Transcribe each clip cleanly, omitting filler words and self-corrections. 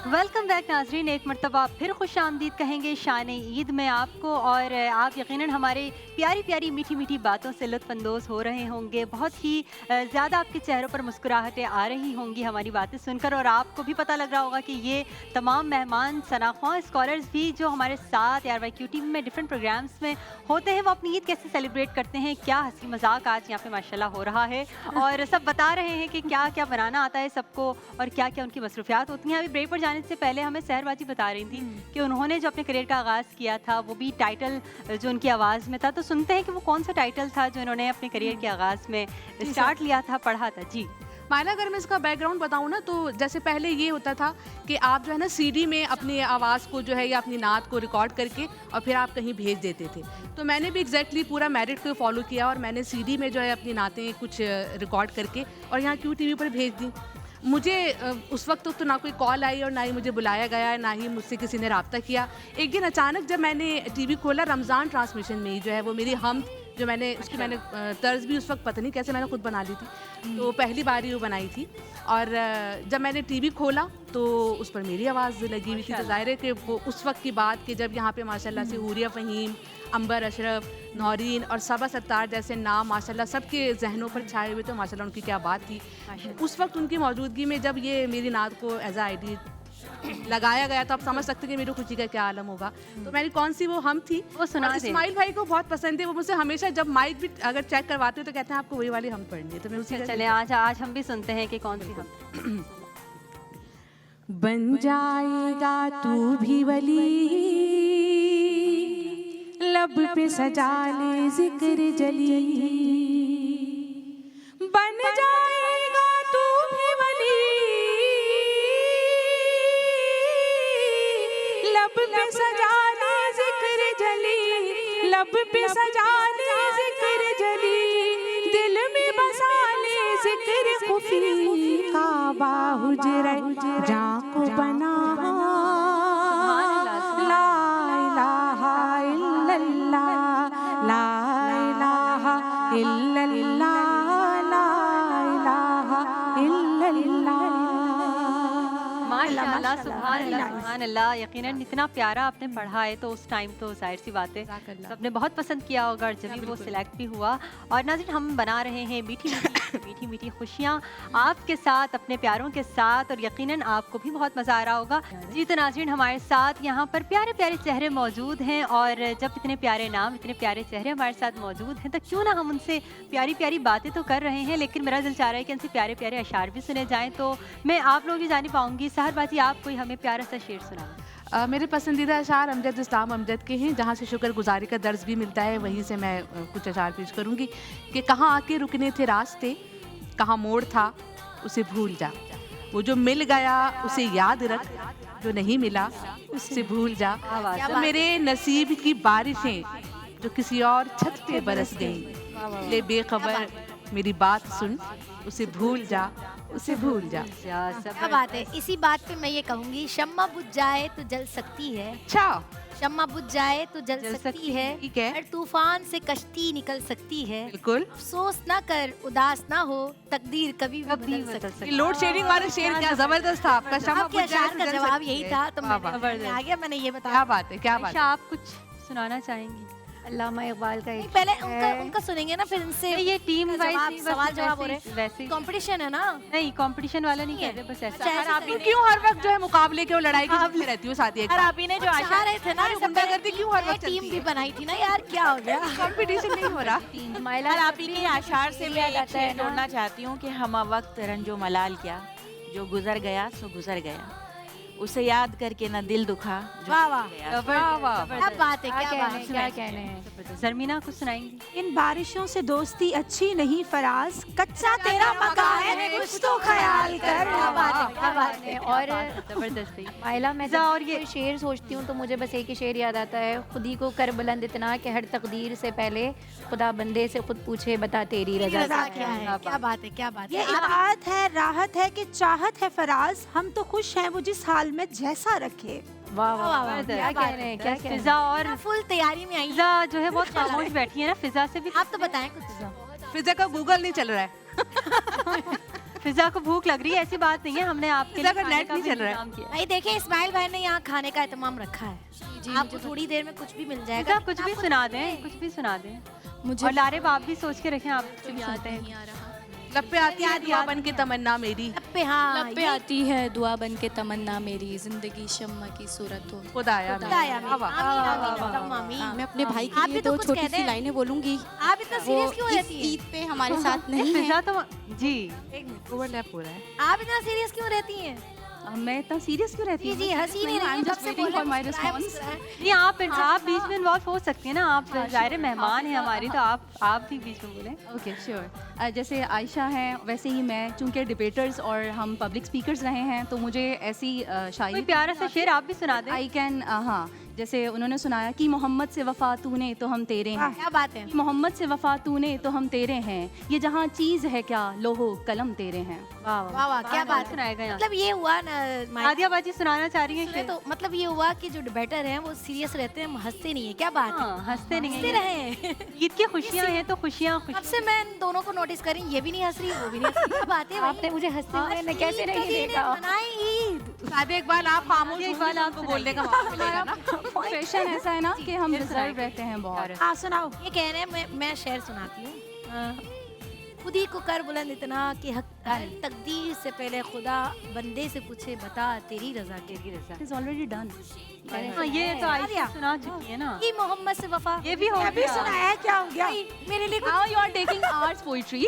Welcome back नाजरीन, एक मरतबा फिर खुश आमदीद कहेंगे शान ईद में आपको। और आप यकीनन हमारे प्यारी प्यारी मीठी मीठी बातों से लुत्फ़अंदोज़ हो रहे होंगे। बहुत ही ज़्यादा आपके चेहरों पर मुस्कुराहटें आ रही होंगी हमारी बातें सुनकर। और आपको भी पता लग रहा होगा कि ये तमाम मेहमान शनाख्वां स्कॉलर्स भी जो हमारे साथ ARYQ टीवी में डिफरेंट प्रोग्राम्स में होते हैं, वो अपनी ईद कैसे सेलिब्रेट करते हैं, क्या हंसी मजाक आज यहाँ पे माशाल्लाह हो रहा है। और सब बता रहे हैं कि क्या क्या बनाना आता है सबको और क्या क्या उनकी मसरूफियात होती हैं। अभी ब्रेक पर जाने से पहले हमें सहरबाजी बता रही थी कि उन्होंने जो अपने करियर का आगाज़ किया था वो भी टाइटल जो उनकी आवाज़ में था। तो सुनते हैं कि वो कौन सा टाइटल था जो इन्होंने अपने करियर के आगाज़ में स्टार्ट लिया था, पढ़ा था। जी मायला, अगर मैं इसका बैकग्राउंड बताऊँ ना, तो जैसे पहले ये होता था कि आप जो है ना सीडी में अपनी आवाज़ को जो है या अपनी नात को रिकॉर्ड करके और फिर आप कहीं भेज देते थे। तो मैंने भी एग्जैक्टली पूरा मेरिट को फॉलो किया और मैंने सीडी में जो है अपनी नातें कुछ रिकॉर्ड करके और यहाँ क्यू टीवी पर भेज दी। मुझे उस वक्त तो ना कोई कॉल आई और ना ही मुझे बुलाया गया, ना ही मुझसे किसी ने रब्ता किया। एक दिन अचानक जब मैंने टीवी खोला, रमज़ान ट्रांसमिशन में ही जो है वो मेरी हम जो मैंने उसकी मैंने तर्ज भी उस वक्त पता नहीं कैसे मैंने खुद बना ली थी, तो पहली बार ही वो बनाई थी। और जब मैंने टीवी खोला तो उस पर मेरी आवाज़ लगी हुई थी। तो ज़ाहिर है कि वो उस वक्त की बात कि जब यहाँ पे माशाल्लाह से हूरिया फ़हीम, अंबर अशरफ, नौरीन और सबा सत्तार जैसे नाम माशाल्लाह सबके जहनों पर छाए हुए, तो माशाल्लाह उनकी क्या बात थी। उस वक्त उनकी मौजूदगी में जब ये मेरी नात को एज आईडी लगाया गया, तो आप समझ सकते हैं कि मेरी खुशी का क्या आलम होगा। तो मेरी कौन सी वो हम थी, वो सुना। इस्माइल भाई को बहुत पसंद है, वो मुझसे हमेशा जब माइक भी अगर चेक करवाते हो तो कहते हैं आपको वही वाली हम पढ़नी है। तो मैं उसी चले आज हम भी सुनते हैं कि कौन सी हम। बन जाएगा तू भी वली, लब पे सजा ले जिक्र जली। बन जाएगा तू भी वली, लब पे सजा ले जिक्र जली। लब पे सजा ले जिक्र जली, दिल में बसा ले जिक्र खुफी। काबा हुजरा जहाँ को बना, ला इलाहा इल्लल्लाह, ला इलाहा इल्लल्लाह, ला इलाहा इल्लल्लाह। माशाअल्लाह, सुभान अल्लाह, सुभान अल्लाह। यकीनन इतना प्यारा आपने पढ़ा है तो उस टाइम तो जाहिर सी बात है सबने बहुत पसंद किया होगा और जब भी वो सिलेक्ट भी हुआ। और नाज़रीन, हम बना रहे हैं मीठी मीठी मीठी खुशियाँ आपके साथ, अपने प्यारों के साथ, और यकीनन आपको भी बहुत मज़ा आ रहा होगा। जी तो नाज़रीन, हमारे साथ यहाँ पर प्यारे प्यारे चेहरे मौजूद हैं, और जब इतने प्यारे नाम, इतने प्यारे चेहरे हमारे साथ मौजूद हैं तो क्यों ना हम उनसे प्यारी प्यारी बातें तो कर रहे हैं, लेकिन मेरा दिल चाह रहा है कि उनसे प्यारे प्यारे अशार भी सुने जाएँ। तो मैं आप लोग भी जानी पाऊँगी। सहरबाजी, आप कोई हमें प्यारा सा शेर सुना। मेरे पसंदीदा अशार अमजद इस्लाम अमजद के हैं, जहाँ से शुक्रगुजारी का दर्ज भी मिलता है, वहीं से मैं कुछ अशार पेश करूँगी कि कहाँ आके रुकने थे रास्ते, कहाँ मोड़ था उसे भूल जा। वो जो मिल गया उसे याद रख, जो नहीं मिला उससे भूल जा। वो मेरे नसीब की बारिशें जो किसी और छत पे बरस गई, ले बेखबर मेरी बात सुन, उसे भूल जा, उसे भूल जा। क्या बात है। इसी बात पे मैं ये कहूँगी, शम्मा बुझ जाए तो जल सकती है। अच्छा, शम्मा बुझ जाए तो जल सकती है, ठीक है। हर तूफान से कश्ती निकल सकती है। बिल्कुल। अफसोस ना कर, उदास ना हो, तकदीर कभी भी बदल सकती है। लोड शेडिंग वाला शेर क्या जबरदस्त था आपका। शम्मा आपके बुझ जाए अशार तो का जल जवाब सकती यही है। था, तो वाह, मैं आ गया, मैंने ये क्या बताया। बात है, क्या बात है। आप कुछ सुनाना चाहेंगी? अल्लामा इकबाल का एक पहले उनका सुनेंगे ना, फिर इनसे ये टीम वाइज सवाल जवाब हो रहे हैं। वैसे कंपटीशन है ना, नहीं, कंपटीशन वाला नहीं कह रहे, बस ऐसा। अच्छा, आप क्यों हर वक्त जो है मुकाबले के और लड़ाई की जिद में रहती हो साथी? यार आप ही ने जो आशा रहे थे ना, गुंडागर्दी क्यों हर वक्त टीम भी बनाई थी ना यार, क्या हो गया? कंपटीशन नहीं हो रहा। माइला, आप ही के आशार से मैं एक शेर जोड़ना चाहती हूँ कि हम वक्त रंजो मलाल क्या, जो गुजर गया सो गुजर गया, उसे याद करके न दिल दुखा। वाह वाह, वाह वाह, क्या बात है, क्या बात है। क्या कहने हैं। ज़रमीना कुछ सुनाएंगी? इन बारिशों से दोस्ती अच्छी नहीं फराज, कच्चा तेरा मकान है कुछ तो ख्याल कर। क्या बात है, क्या बात है। और जबरदस्त। माइला, मैं और जब ये ये शेर सोचती हूँ तो मुझे बस एक ही शेर याद आता है, खुदी को कर बुलंद इतना कि हर तकदीर से पहले खुदा बंदे से खुद पूछे बता तेरी रजा रजा क्या है। क्या बात है, क्या बात ये है। इताअत है, राहत है कि चाहत है फराज, हम तो खुश हैं वो जिस हाल में जैसा रखे। वाह वाह वाह, वाह, क्या बात कहने हैं, क्या कहने हैं। फिजा, और फुल तैयारी में आई। फिजा जो है बहुत खामोश बैठी है ना, फिजा से भी आप तो बताएं कुछ। फिजा का गूगल नहीं चल रहा है। फिजा को भूख लग रही है, ऐसी बात नहीं है, हमने आपके फिजा लिए का खाने नेट का नहीं भी चल रहा है। इंतजाम किया। भाई देखिए इस्माइल भाई ने यहाँ खाने का एहतमाम रखा है, आपको थोड़ी देर में कुछ भी मिल जाएगा। फिजा कुछ भी सुना दें, कुछ भी सुना दें। मुझे और लारे आप भी सोच के रखें, आप कुछ भी सुनते हैं। नहीं आ रहा। लब पे आती है दुआ बन के तमन्ना मेरी, लब पे हाँ लब पे आती है दुआ बन के तमन्ना मेरी, जिंदगी शम्मा की सूरत हो। खुदाया खुदाया मेरी। आमीन, वाह, आमीन, वाह, आमीन, वाह, अल्लाहुम्मा आमीन। मैं अपने भाई आप के भी लिए तो दो कुछ छोटी कह सी दें। लाइनें बोलूंगी। आप इतना सीरियस क्यों वो रहती इस हैं? ईद पे हमारे साथ नहीं है। फिजा तो जी एक मिनट ओवरलैप हो रहा है। आप इतना सीरियस क्यों रहती हैं? मैं इतना सीरियस क्यों रहती जी हूँ? जी हंसी नहीं रही I'm है, just कब से waiting बोल रहे for my हैं, मुस्कुराए, response. मुस्कुराए। नहीं, आप बीच में इन्वॉल्व हो सकती हैं ना, आप ज़ाहिर है मेहमान हैं हमारी, तो आप भी बीच में बोलें। Okay sure. जैसे आयशा हैं वैसे ही मैं, चूंकि डिबेटर्स और हम पब्लिक स्पीकर्स रहे हैं, तो मुझे ऐसी कोई शायरी प्यारा सा शेर आप भी सुना दें। आई कैन, हाँ, जैसे उन्होंने सुनाया कि मोहम्मद से वफा तूने तो हम तेरे हैं, क्या बात है। कि मोहम्मद से वफा तूने तो हम तेरे हैं, ये जहाँ चीज़ है क्या लोहो कलम तेरे हैं। वाह वाह वाह क्या बात है। सुनाएगा यहाँ। मतलब ये हुआ ना आदिया बाजी सुनाना चाह रही सुने हैं तो मतलब ये हुआ कि जो डिबेटर हैं वो सीरियस रहते हैं, हम हंसते नहीं है, क्या बात है। हाँ, हंसते नहीं हंसते हैं। रहे ईद की खुशियाँ हैं तो खुशियाँ अब से मैं इन दोनों को नोटिस करी, ये भी नहीं हंस रही वो भी नहीं हंस रही, क्या बात है। आपने मुझे हंसते हुए मैं कैसे नहीं देखा। मनाई ईद। शादी इकबाल आप खामोश ये हो, इकबाल आप आपको बोलने का मौका मिलेगा ना। प्रोफेशन ऐसा है ना कि हम रिजर्व रहते हैं बहुत। हाँ सुनाओ। ये कह रहे हैं मैं शेर सुनाती हूँ। खुद ही को कर बुलंद इतना कि हक तकदीर से पहले खुदा बंदे से पूछे बता तेरी रजा तेरी रजा। It is already done. हाँ, ये तो आयशा सुना चुकी है ना, कि मोहम्मद से वफा ये भी हो अभी गया। सुनाया है, क्या हो गया? भाई, मेरे लिए कुछ Now you are taking arts poetry.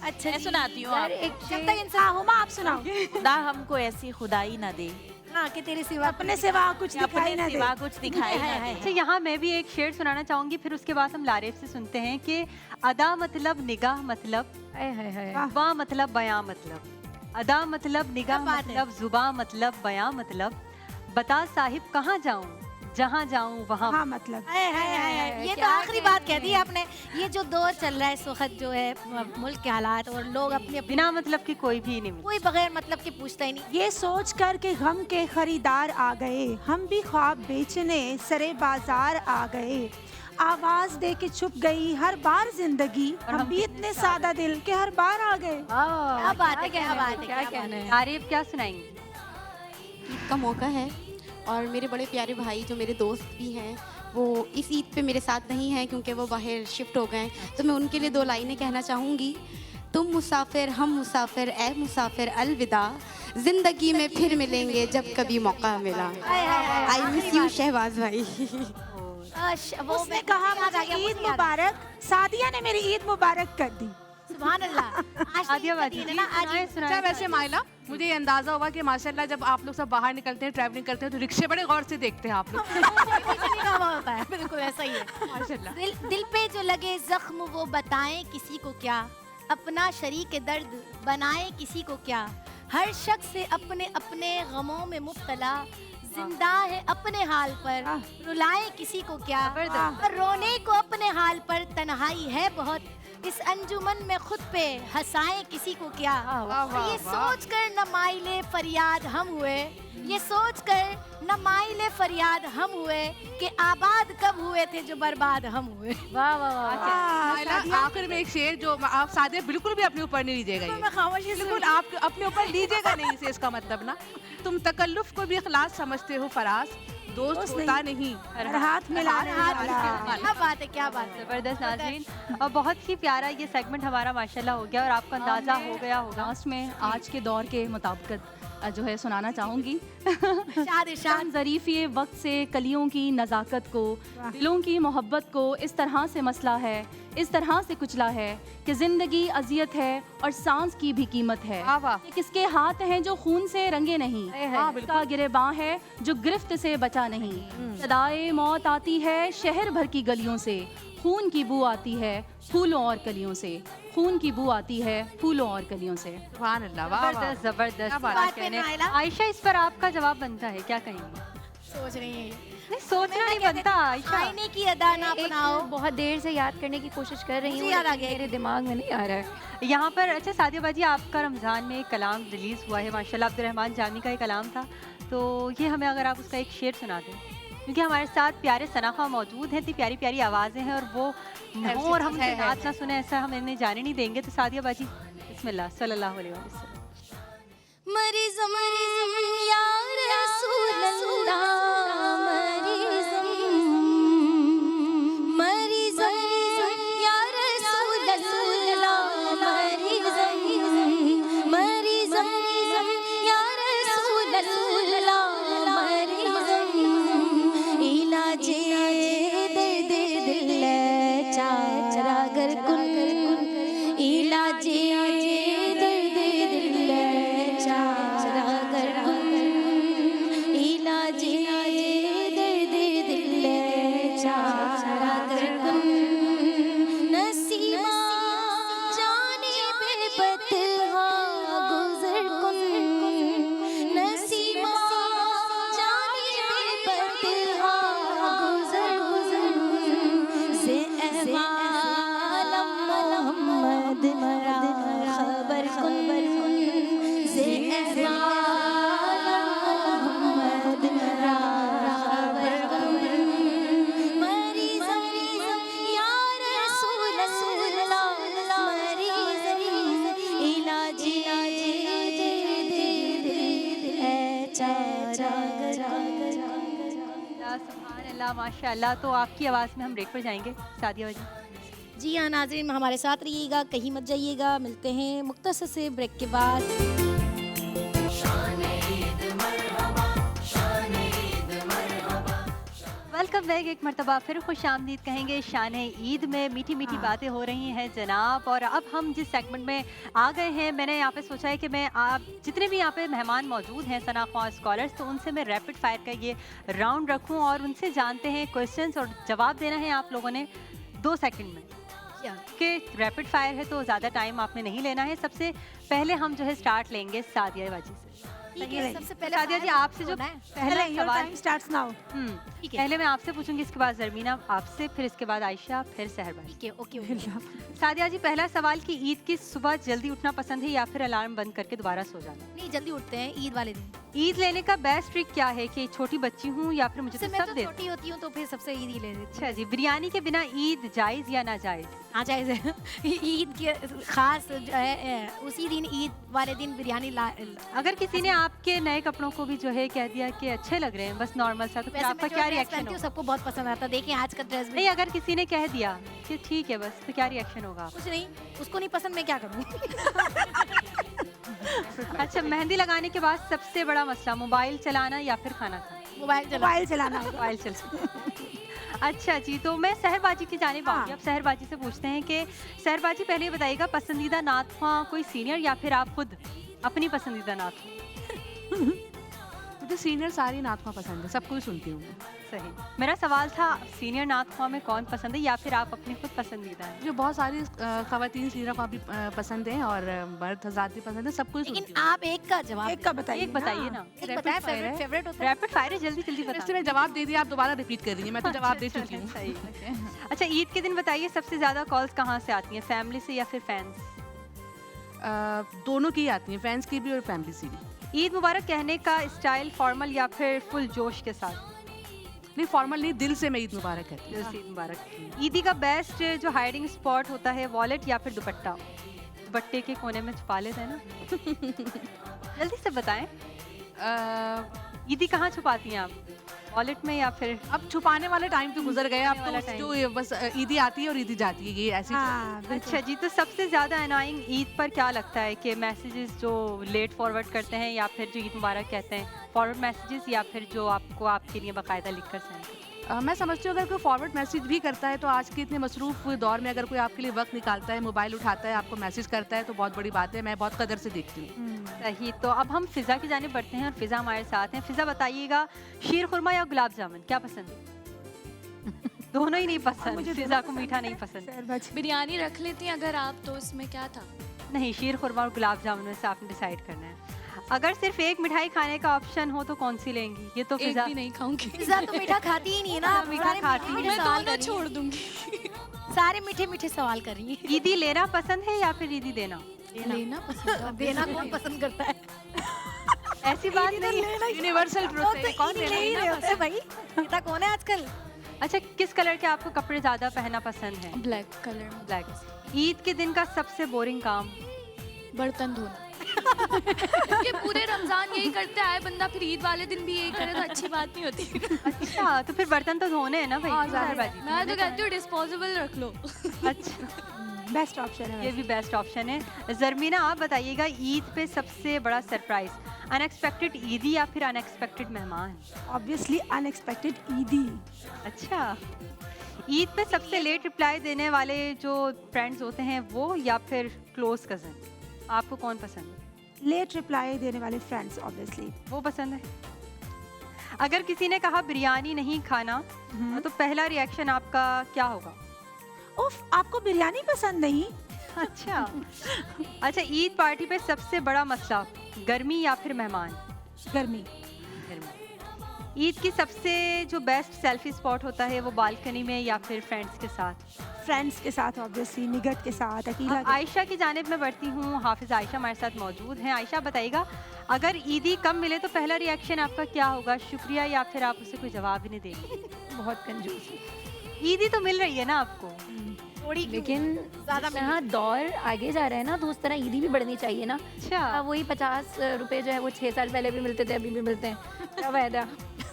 अच्छा मैं जी। सुनाती हूँ यार, आपको। एक जब तक इंसान हुमा आप सुनाओ। खुदा हमको ऐसी खुदाई ना दे, हाँ कि तेरे सिवा अपने सिवा कुछ कि दिखाई अपने ना दे। सिवा कुछ दिखाई ना दे। अच्छा, यहाँ मैं भी एक शेर सुनाना चाहूंगी, फिर उसके बाद हम लारेब से सुनते हैं कि अदा मतलब निगाह मतलब, जुबां मतलब बयां मतलब, अदा मतलब निगाह क्या बात है। मतलब, जुबां मतलब बयां मतलब, बता साहिब कहाँ जाऊं, जहाँ जाऊं वहाँ। हाँ मतलब हाय हाय हाय हाय। ये तो आखिरी बात कह दी आपने। ये जो दौर चल रहा है इस वक्त जो है मुल्क के हालात, और लोग अपने अपने बिना मतलब कि कोई भी नहीं मिलता। कोई बगैर मतलब के पूछता ही नहीं। ये सोच कर के गम के खरीदार आ गए, हम भी ख्वाब बेचने सरे बाजार आ गए, आवाज दे के छुप गई हर बार जिंदगी, हम भी इतने सादा दिल के हर बार आ गए। क्या बात है, क्या बात है, क्या कहना है। लारेब क्या सुनाएंगी? ईद का मौका है और मेरे बड़े प्यारे भाई जो मेरे दोस्त भी हैं वो इस ईद पे मेरे साथ नहीं हैं क्योंकि वो बाहर शिफ्ट हो गए, तो मैं उनके लिए दो लाइनें कहना चाहूँगी। तुम मुसाफिर हम मुसाफिर ए मुसाफिर अलविदा, जिंदगी में फिर मिलेंगे जब कभी मौका मिला। आई मिस यू शहबाज भाई। वो उसने कहा मुझे ईद मुबारक, सादिया ने मेरी ईद मुबारक कर दी। सुभान अल्लाह। आज आदिया ईद का बाजी दिन है जी, ना, आज सुनाए ईद। अच्छा वैसे माइला, मुझे ये अंदाजा हुआ कि माशाल्लाह जब आप लोग सब बाहर निकलते हैं, ट्रैवलिंग करते हैं, तो रिक्शे बड़े गौर से देखते हैं आप लोग। लिखा हुआ होता है, बिल्कुल ऐसा ही है। माशाल्लाह। दिल पे जो लगे जख्म वो बताएं किसी को क्या, अपना शरीक दर्द बनाए किसी को क्या, हर शख्स से अपने अपने गमों में मुब्तला, जिंदा है अपने हाल पर रुलाए किसी को क्या, और रोने को अपने हाल पर तन्हाई है बहुत, इस अंजुमन में खुद पे हंसाएं किसी को क्या। और ये सोच कर न माइले फरियाद हम हुए, ये सोच कर न माइले फरियाद हम हुए कि आबाद कब हुए थे जो बर्बाद हम हुए। वाह वाह वाह। माइला, आखिर में एक शेर जो आप सादिया बिल्कुल भी अपने ऊपर नहीं लीजिएगा, ये मैं खामोशी से बिल्कुल आप अपने ऊपर लीजिएगा नहीं इसे, इसका मतलब ना तुम तकल्लुफ को भी इखलास समझते हो फराज, दोस्त होता नहीं हर हाथ मिलाने वाला। क्या बात है, क्या बात है। जबरदस्त नाज़रीन, और बहुत ही प्यारा ये सेगमेंट हमारा माशाल्लाह हो गया और आपको अंदाजा हो गया होगा। लास्ट में आज के दौर के मुताबिक जो है सुनाना चाहूँगी। इरशाद इरशाद। ज़रीफ़ी वक्त से कलियों की नज़ाकत को, दिलों की मोहब्बत को इस तरह से मसला है, इस तरह से कुचला है कि ज़िंदगी अजियत है और सांस की भी कीमत है। वाह वाह। ये किसके हाथ हैं जो खून से रंगे नहीं, इसका गिरेबां है जो गिरफ्त से बचा नहीं, सदाए मौत आती है शहर भर की गलियों से, खून की बू आती है फूलों और कलियों से, खून की बू आती है फूलों और कलियों से। सुभान अल्लाह, वाह वाह। जबरदस्त जबरदस्त क्या बात बात है। कहने। नाइला? आयशा, इस पर आपका जवाब बनता है, क्या कहेंगे? सोच रही है नहीं, सोचना नहीं बनता आयशा। आईने की अदा ना अपनाओ। बहुत देर से याद करने की कोशिश कर रही मुझे हूँ, याद आ लेकिन गया। मेरे दिमाग में नहीं आ रहा है। यहाँ पर अच्छा सादिया बाजी, आपका रमज़ान में एक कलाम रिलीज़ हुआ है माशाल्लाह, अब्दुर्रहमान जामी का एक कलाम था, तो ये हमें अगर आप उसका एक शेर सुना दें, क्योंकि हमारे साथ प्यारे सनाखा मौजूद हैं, इतनी प्यारी प्यारी आवाज़ें हैं और वो हों और हम उनके नाच ना सुने ऐसा हम इन्हें जाने नहीं देंगे। तो सादिया बाजी बिस्मिल्लाह सल्लल्लाहु अलैहि वसल्लम। मरिज़म या रसूल अल्लाह, मरिज़म या रसूल अल्लाह, मरिज़म या रसूल अल्लाह, मरिज़म इलाजे दर्द दिल चारा गर कुन, इलाजे दर्द दिल चारा गर कुन, इलाजे दर्द दिल चारा गर कुन, नसीमा जाने बेबतहा गुज़र कुन, नसीमा जाने बेबतहा गुज़र कुन, से अहवाल मोहम्मद मरा खबर कुन, से अहवाल मोहम्मद मरा खबर कुन, मरिज़म या रसूल अल्लाह, मरिज़म इलाजे है चारा सुभान अल्लाह माशाअल्लाह। तो आपकी आवाज़ में हम ब्रेक पर जाएंगे सादिया जी। जी हाँ नाज़रीन, हमारे साथ रहिएगा, कहीं मत जाइएगा। मिलते हैं मुख्तसर से ब्रेक के बाद। वेलकम बैक, एक मरतबा फिर खुश आमदीद कहेंगे शान ईद में। मीठी मीठी बातें हो रही हैं जनाब। और अब हम जिस सेगमेंट में आ गए हैं, मैंने यहाँ पे सोचा है कि मैं आप जितने भी यहाँ पे मेहमान मौजूद हैं सना ख्वां स्कॉलर्स, तो उनसे मैं रैपिड फायर का ये राउंड रखूँ और उनसे जानते हैं क्वेश्चंस, और जवाब देना है आप लोगों ने 2 सेकंड में। कि रैपिड फायर है तो ज़्यादा टाइम आपने नहीं लेना है। सबसे पहले हम जो है स्टार्ट लेंगे सादिया बाजी से। ठीक है, सबसे पहले सादिया जी आपसे जो पहला सवाल स्टार्ट्स नाउ। ठीक है, पहले मैं आपसे पूछूंगी, इसके बाद जरमीना आपसे, फिर इसके बाद आयशा, फिर सहरबाजी। ठीक है, ओके ओके। सादिया जी पहला सवाल कि ईद की सुबह जल्दी उठना पसंद है या फिर अलार्म बंद करके दोबारा सो जाना? नहीं, जल्दी उठते हैं ईद वाले दिन। ईद लेने का बेस्ट ट्रिक क्या है कि छोटी बच्ची हूँ या फिर मुझे तो मैं सब तो दे? छोटी होती हूँ तो फिर सबसे ईद ही ले लेती अच्छा जी, बिरयानी के बिना ईद जायज़ या नाजायज़? हूँ। हाँ जायज़ है। ईद के खास जो है उसी दिन, ईद वाले दिन बिरयानी अगर किसी ने आपके नए कपड़ों को भी जो है कह दिया कि अच्छे लग रहे हैं बस नॉर्मल सा, तो फिर आपका क्या रिएक्शन होगा? सबको बहुत पसंद आता है। देखिए आज का ड्रेस नहीं, अगर किसी ने कह दिया कि ठीक है बस, तो क्या रिएक्शन होगा? कुछ नहीं, उसको नहीं पसंद, मैं क्या करूँ। अच्छा, मेहंदी लगाने के बाद सबसे बड़ा मसला मोबाइल चलाना या फिर खाना खाना? मोबाइल चलाना। मोबाइल चलाना। अच्छा जी, तो मैं सहरबाजी की जानिब आऊंगी। अब सहरबाजी से पूछते हैं कि सहरबाजी पहले ये बताइएगा, पसंदीदा नात ख्वां कोई सीनियर या फिर आप खुद अपनी पसंदीदा नात ख्वां? मुझे सीनियर सारी नात ख्वां पसंद है, सब कुछ सुनती हूँ मैं। सही। मेरा सवाल था सीनियर नात ख्वां में कौन पसंद है या फिर आप अपनी खुद पसंदीदा है? मुझे बहुत सारी खवातीन सीनियर ख्वां भी पसंद हैं और मर्द हज़ात भी पसंद है, सब कुछ सुनती लेकिन आप एक का जवाब, एक का बताइए। एक बताइए ना। एक बताएं, फेवरेट होता है। रैपिड फायर है, जल्दी जल्दी हूँ। बताइए। इससे मैं जवाब दे दिया, आप दोबारा रिपीट कर रही हैं, मैं तो जवाब दे चुकी हूँ। सही। अच्छा, ईद के दिन बताइए सबसे ज़्यादा कॉल्स कहाँ से आती हैं, फैमिली से या फिर फैंस? दोनों की आती हैं, फैंस की भी और फैमिली से भी। ईद मुबारक कहने का स्टाइल फॉर्मल या फिर फुल जोश के साथ? नहीं, फॉर्मल नहीं, दिल से मैं ईद मुबारक कहती हूँ। जैसे ईद मुबारक। ईदी का बेस्ट जो हाइडिंग स्पॉट होता है, वॉलेट या फिर दुपट्टा? दुपट्टे के कोने में छुपा लेते हैं ना। जल्दी से बताएं, ईदी कहाँ छुपाती हैं आप, वॉलेट में या फिर? अब छुपाने वाला टाइम तो गुजर गया, अब वाला तो time। जो ये बस ईदी आती है और ईदी जाती है, ये ऐसी। अच्छा जी, तो सबसे ज़्यादा अनोइंग ईद पर क्या लगता है कि मैसेजेस जो लेट फॉरवर्ड करते हैं या फिर जो ईद मुबारक कहते हैं फॉरवर्ड मैसेजेस, या फिर जो आपको आपके लिए बाकायदा लिख कर सेंड करते हैं? मैं समझती हूँ अगर कोई फॉरवर्ड मैसेज भी करता है तो आज के इतने मसरूफ दौर में अगर कोई आपके लिए वक्त निकालता है, मोबाइल उठाता है, आपको मैसेज करता है, तो बहुत बड़ी बात है। मैं बहुत कदर से देखती हूँ। सही। तो अब हम फिज़ा की जानिब बढ़ते हैं और फिज़ा हमारे साथ हैं। फिज़ा बताइएगा, शीर खुरमा या गुलाब जामुन क्या पसंद है? दोनों ही नहीं पसंद, फिज़ा को मीठा नहीं पसंद। बिरयानी रख लेती हैं अगर आप, तो इसमें क्या था? नहीं, शीर खुरमा और गुलाब जामुन में से आपने डिसाइड करना है। अगर सिर्फ एक मिठाई खाने का ऑप्शन हो तो कौन सी लेंगी? ये तो एक फिज़ा भी नहीं खाऊंगी। फिज़ा तो मीठा खाती ही नहीं है ना। मीठा खाती मीठे मैं सवाल दोनों कर रही छोड़ हैं। दूंगी। सारे मीठे मीठे सवाल कर रही हैं। ईदी लेना पसंद है या फिर ईदी देना? लेना पसंद है। देना कौन पसंद करता है? ऐसी बात नहीं है। यूनिवर्सल ट्रुथ है, कौन ले ही रहे होते हैं भाई, इतना कौन है आजकल? अच्छा, किस कलर के आपको कपड़े ज़्यादा पहनना पसंद है? ब्लैक कलर में। ब्लैक। ईद के दिन का सबसे बोरिंग काम? बर्तन धोना। ये पूरे रमजान यही करते आए बंदा, फिर ईद वाले दिन भी यही करे तो अच्छी बात नहीं होती। अच्छा, तो फिर बर्तन तो धोने हैं ना भाई। हाँ, क्यों ज़ाहिर जहरबाजी? मैं तो कहती हूँ डिस्पोजेबल रख लो। अच्छा, बेस्ट ऑप्शन है ये भी बेस्ट ऑप्शन है। जरमीना, आप बताइएगा, ईद पे सबसे बड़ा सरप्राइज, अनएक्सपेक्टेड ईदी या फिर अनएक्सपेक्टेड मेहमान? ऑब्वियसली अनएक्सपेक्टेड ईदी। अच्छा, ईद पे सबसे लेट रिप्लाई देने वाले जो फ्रेंड्स होते हैं वो, या फिर क्लोज कजन? आपको कौन पसंद है? लेट रिप्लाई देने वाले फ्रेंड्स ऑब्वियसली। वो पसंद है। अगर किसी ने कहा बिरयानी नहीं खाना, तो पहला रिएक्शन आपका क्या होगा? उफ, आपको बिरयानी पसंद नहीं? अच्छा। अच्छा, ईद पार्टी पे सबसे बड़ा मसला, गर्मी या फिर मेहमान? गर्मी। ईद की सबसे जो बेस्ट सेल्फी स्पॉट होता है वो बालकनी में या फिर फ्रेंड्स के साथ? फ्रेंड्स के साथ ऑब्वियसली, निगत के साथ, अकीला के आयशा की जानिब में बढ़ती हूँ। हाफिज आयशा हमारे साथ मौजूद हैं। आयशा, बताइएगा, अगर ईदी कम मिले तो पहला रिएक्शन आपका क्या होगा? शुक्रिया या फिर आप उसे कोई जवाब ही नहीं देंगे? बहुत कंजूस। ईदी तो मिल रही है ना आपको? थोड़ी लेकिन जिस तरह दौर आगे जा रहा है ना, तो उस तरह ईदी भी बढ़नी चाहिए ना। अच्छा, वही 50 रुपए जो है वो 6 साल पहले भी मिलते थे, अभी भी मिलते हैं। क्या फायदा?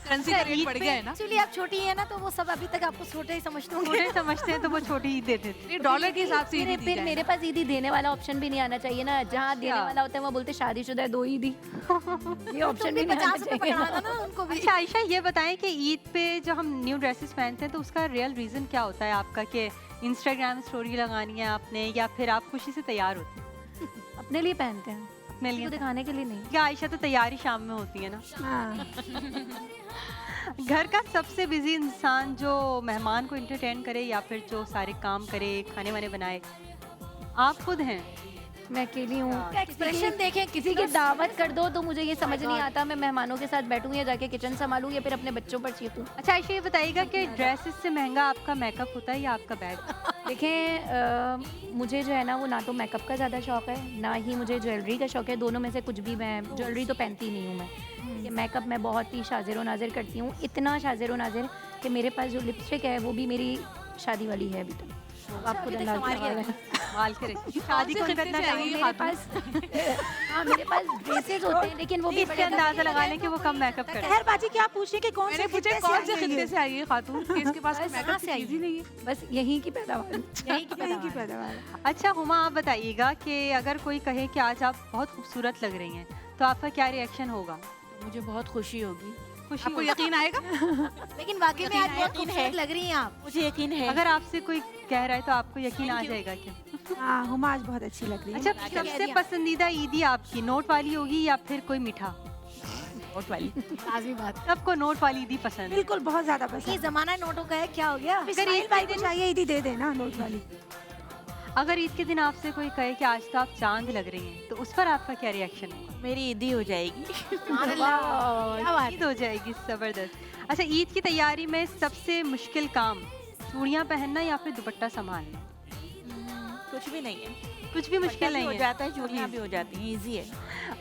करेंसी का रेट बढ़ गया है ना। एक्चुअली आप छोटी है ना, तो वो सब अभी तक आपको छोटे ही समझते होंगे। छोटे समझते हैं तो वो छोटी ईद देते थे। ये डॉलर के हिसाब से ईदी दी फिर जाए मेरे ना। पास ईदी देने वाला ऑप्शन भी नहीं आना चाहिए ना। जहाँ देने अच्छा। वाला होता है वो बोलते शादीशुदा है, 2 ईदी। ये ऑप्शन भी नहीं आना 50 रुपए चाहिए पकड़ाना ना उनको भी। अच्छा आयशा, ये बताएं कि ईद पे जो हम न्यू ड्रेसेस पहनते हैं तो उसका रियल रीज़न क्या होता है आपका, कि इंस्टाग्राम स्टोरी लगानी है आपने, या फिर आप खुशी से तैयार होते हैं? अपने लिए पहनते हैं, अपने किसी लिए को दिखाने के लिए नहीं। क्या आयशा, तो तैयारी शाम में होती है ना। हाँ। घर का सबसे बिजी इंसान जो मेहमान को एंटरटेन करे या फिर जो सारे काम करे, खाने वाने बनाए, आप खुद हैं? मैं अकेली हूँ। एक्सप्रेशन देखें किसी की दावत कर दो तो मुझे ये समझ नहीं आता मैं मेहमानों के साथ बैठूं या जाके किचन संभालूं या फिर अपने बच्चों पर चीखूं। अच्छा आयशा, ये बताइएगा कि ड्रेसेस से महंगा आपका मेकअप होता है या आपका बैग? देखें, मुझे जो है ना वो ना तो मेकअप का ज़्यादा शौक है, ना ही मुझे ज्वेलरी का शौक है। दोनों में से कुछ भी, मैं ज्वेलरी तो पहनती नहीं हूँ मैं। ये मेकअप मैं बहुत ही शाज़िर व नाज़िर करती हूँ, इतना शाज़िर व नाज़िर कि मेरे पास जो लिपस्टिक है वो भी मेरी शादी वाली है अभी तक। आप खुद अंदाज़ लगा लें। माल करे शादी कौन करना चाहिए? मेरे पास हाँ, मेरे पास ड्रेसेस होते हैं, लेकिन वो भी इससे अंदाजा लगा लें कि वो कम मेकअप करता है। खैर बाजी, क्या पूछ रहे कि कौन मैंने से पूछे खित्ते कौन से आई है खित्ते ये? से आई है खातून कि इसके पास मेकअप की चीज ही नहीं है। बस यहीं की पैदावार। यही की यहीं की पैदावार। पैदावार। अच्छा हुमा, आप बताइएगा कि अगर कोई कहे कि आज आप बहुत खूबसूरत लग रही हैं तो आपका क्या रिएक्शन होगा? मुझे बहुत खुशी होगी। खुशी आपको होगी? यकीन आएगा? लेकिन वाकई में आज बहुत यकीन है। खूबसूरत लग रही हैं आप। मुझे यकीन है। अगर आपसे कोई कह रहा है तो आपको यकीन आ जाएगा क्या? हाँ, हुमा आज बहुत अच्छी लग रही है। अच्छा, कह सबसे दिया। पसंदीदा ईदी आपकी नोट वाली होगी या फिर कोई मीठा? नोट वाली। लाजमी बात। सबको नोट वाली ईदी पसंद है। बिल्कुल, बहुत ज्यादा ये पसंद। जमाना नोटों का है, क्या हो गया? इस्माइल भाई को चाहिए ईदी दे देना नोट वाली। अगर ईद के दिन आपसे कोई कहे कि आज तो आप चांद लग रही हैं तो उस पर आपका क्या रिएक्शन होगा? मेरी ईदी हो जाएगी। सुभान अल्लाह। क्या बात ईद हो जाएगी, जबरदस्त। अच्छा, ईद की तैयारी में सबसे मुश्किल काम चूड़ियाँ पहनना या फिर दुपट्टा संभालना? कुछ भी नहीं है। कुछ भी मुश्किल नहीं हो है। जाता है, चूड़ियाँ भी हो जाती हैं, इजी है।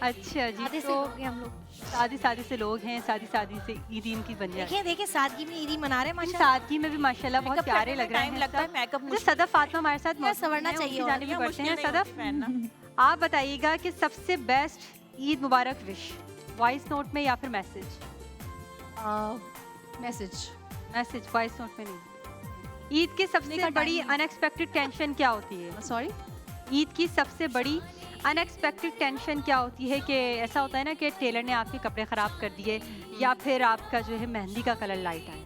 अच्छा जी, शादी से तो हो गए हम लोग। शादी से लोग हैं, शादी से ईद इनकी बन जाए। देखिए देखिए, सादगी में ईदी मना रहे हैं इन माशाल्लाह। सादगी में भी माशाल्लाह बहुत प्यारे लग रहे टाइम हैं। लगता है मेकअप अच्छा, सदफ फातिमा हमारे साथ मौजूद संवरना हैं, चाहिए उनकी और जानिब भी बढ़ते हैं। सदफ, पहनना। आप बताइएगा कि सबसे बेस्ट ईद मुबारक विश वॉइस नोट में या फिर message? Message. Message, voice note में नहीं। ईद की सबसे बड़ी अनएक्सपेक्टेड टेंशन क्या होती है? सॉरी, ईद की सबसे बड़ी अनएक्सपेक्टेड टेंशन क्या होती है? कि ऐसा होता है ना कि टेलर ने आपके कपड़े ख़राब कर दिए या फिर आपका जो है मेहंदी का कलर लाइट आया,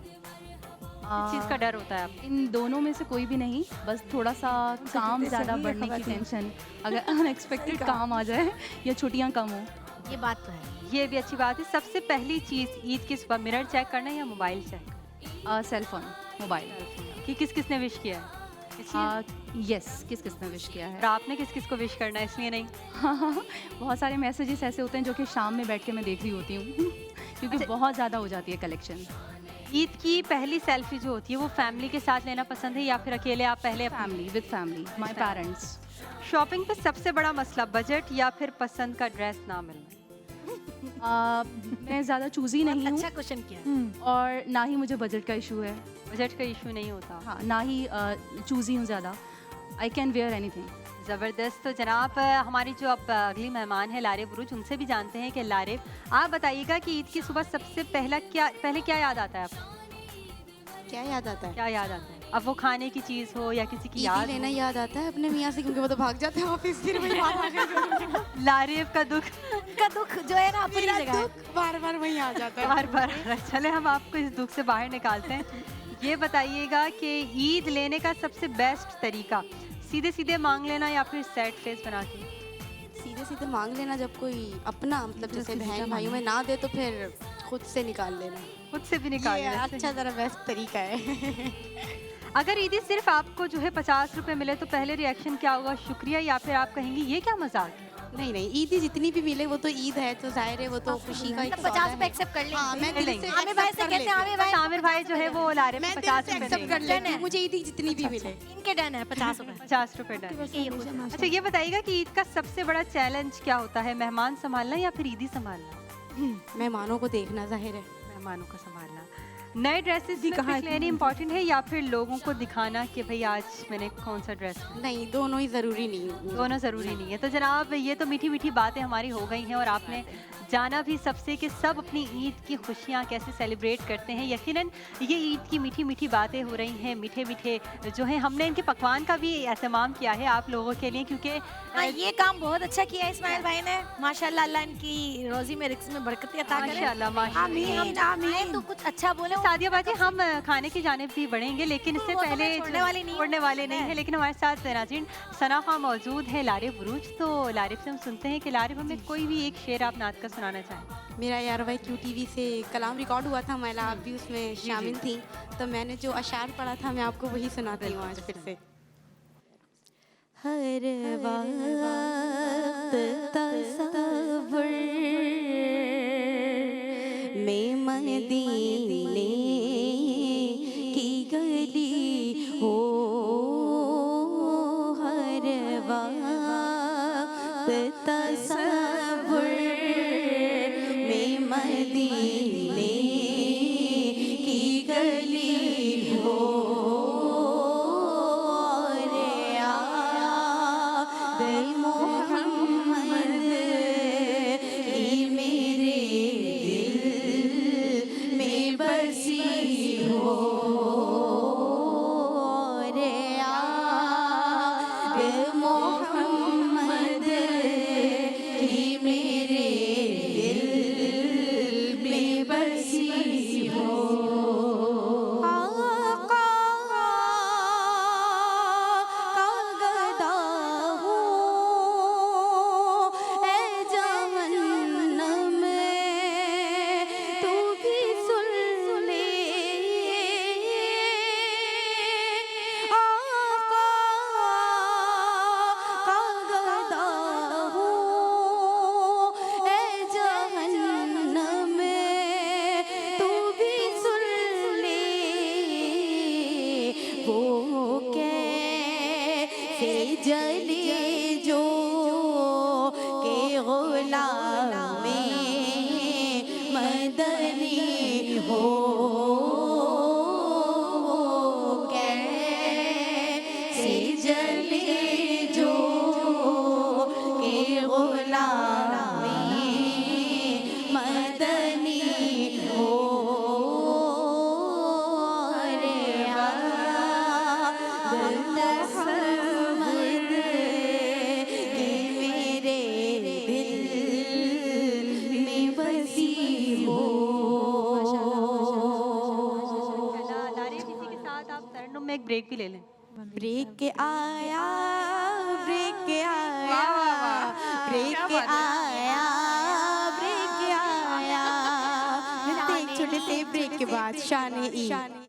इस चीज़ का डर होता है आपको? इन दोनों में से कोई भी नहीं, बस थोड़ा सा काम कितने ज़्यादा सही है बढ़ने की खवातीन। टेंशन, अगर अनएक्सपेक्टेड काम आ जाए या छुट्टियां कम हो। ये बात तो है। ये भी अच्छी बात है। सबसे पहली चीज़ ईद की सुबह मिरर चेक करना या mobile check? Cell phone, mobile. कि किस किस ने विश किया है? इसलिए? यस, किस किस ने विश किया और है। आपने किस किस को विश करना है, इसलिए नहीं? बहुत सारे मैसेजेस ऐसे होते हैं जो कि शाम में बैठ के मैं देख रही होती हूँ क्योंकि अच्छा। बहुत ज़्यादा हो जाती है कलेक्शन। ईद की पहली सेल्फी जो होती है वो फैमिली के साथ लेना पसंद है या फिर अकेले आप पहले? Family, with family, my parents. Shopping पे सबसे बड़ा मसला बजट या फिर पसंद का ड्रेस ना मिलना? मैं ज़्यादा चूज़ी नहीं हूँ अच्छा क्वेश्चन किया। और ना ही मुझे बजट का इशू है। बजट का इशू नहीं होता। हाँ, ना ही चूज़ी हूँ ज़्यादा। I can wear anything. ज़बरदस्त। तो जनाब हमारी जो अब अगली मेहमान है लारिफ बुरूज, उनसे भी जानते हैं कि लारिफ आप बताइएगा कि ईद की सुबह सबसे पहले क्या याद आता है आपको? क्या याद आता है? क्या याद आता है? अब वो खाने की चीज़ हो या किसी की याद लेना हो? याद आता है अपने मियाँ से, क्योंकि वो तो भाग जाते हैं ऑफिस, फिर वही बात आ जाती लारिफ का दुख जो है ना अपनी जगह है। बार बार वही आ जाता है। बार बार। चले हम आपको इस दुख से बाहर निकालते हैं। ये बताइएगा कि ईद लेने का सबसे बेस्ट तरीका सीधे सीधे मांग लेना या फिर सैड फेस बना के? सीधे सीधे मांग लेना, जब कोई अपना मतलब जैसे बहन भाइयों में ना दे तो फिर खुद से निकाल लेना। खुद से भी निकाल ये लेना। अच्छा ज़रा बेस्ट तरीका है। अगर ईदी सिर्फ आपको जो है 50 रुपए मिले तो पहले रिएक्शन क्या होगा? शुक्रिया या फिर आप कहेंगे ये क्या मजाक है? नहीं नहीं, ईदी जितनी भी मिले वो तो ईद है, तो जाहिर है वो तो खुशी का एक 50 रुपए एक्सेप्ट कर हाँ, मैं दिल से आमिर भाई से कहते हैं, आमिर भाई आमिर भाई जो है वो लारिफ मैं 50 दिल से रुपए एक्सेप्ट कर लेती हूँ, मुझे ईदी जितनी भी मिले। इनके डन है 50 रुपए। 50 रुपए डन। अच्छा ये बताइएगा कि ईद का सबसे बड़ा चैलेंज क्या होता है? मेहमान संभालना या फिर ईदी संभालना? मेहमानों को देखना जाहिर है। मेहमानों को संभालना। नए ड्रेसेस लेनी इम्पोर्टेंट है या फिर लोगों को दिखाना कि भाई आज मैंने कौन सा ड्रेस? नहीं, दोनों ही ज़रूरी नहीं है। दोनों ज़रूरी नहीं है। तो जनाब ये तो मीठी मीठी बातें हमारी हो गई हैं और आपने जाना भी सबसे कि सब अपनी ईद की खुशियाँ कैसे सेलिब्रेट करते हैं। यकीनन ये ईद की मीठी मीठी बातें हो रही हैं, मीठे मीठे जो हैं। हमने इनके पकवान का भी एहतमाम किया है आप लोगों के लिए, क्योंकि ये काम बहुत अच्छा किया है इस्माइल भाई ने। माशाल्लाह, अल्लाह इनकी रोजी में रिस्क में बरकत अता करे। माशाल्लाह माशाल्लाह। आमीन आमीन। तो कुछ अच्छा बोले। सादिया बाजी, हम खाने की जानिब भी बढ़ेंगे, लेकिन इससे वो तो पहले मैं छोड़ने वाली नहीं है। लेकिन हमारे साथ नाज़रीन सना खां मौजूद है, लारिफ बुरूज। तो लारिफ से हम सुनते हैं कि लारिफ हमें कोई भी एक शेर आप नात का सुनाना चाहें। मेरा यार भाई QTV से कलाम रिकॉर्ड हुआ था, मैं आप भी उसमें शामिल थी, तो मैंने जो अशार पढ़ा था मैं आपको वही सुनाती हूँ आज फिर से। हर वक्त तसव्वुर में मदीने की गली हो, हर वक्त तसव्वुर में मदीने की गली हो, रे याद मोहम्मद की मेरे दिल में बसी हो, रे याद मोहम्मद की मेरे दिल में बसी हो। आका का गदा हूँ ए जहन्नम में, तू भी सुन ले। आका का गदा हूँ ए जहन्नम में, तू भी सुन ले। वो कैसे जले जो के गुलाम मदनी हो, वो कैसे जले जो के गुलाम मदनी हो, रे मोहम्मद की मेरे दिल में बसी हो। लारिफ, इसी के साथ आप तरन्नुम में एक ब्रेक भी ले लें। ब्रेक के आया, ब्रेक के आया, ब्रेक के आया, ब्रेक के आया। एक छोटे से ब्रेक के बाद शान-ए-ईद।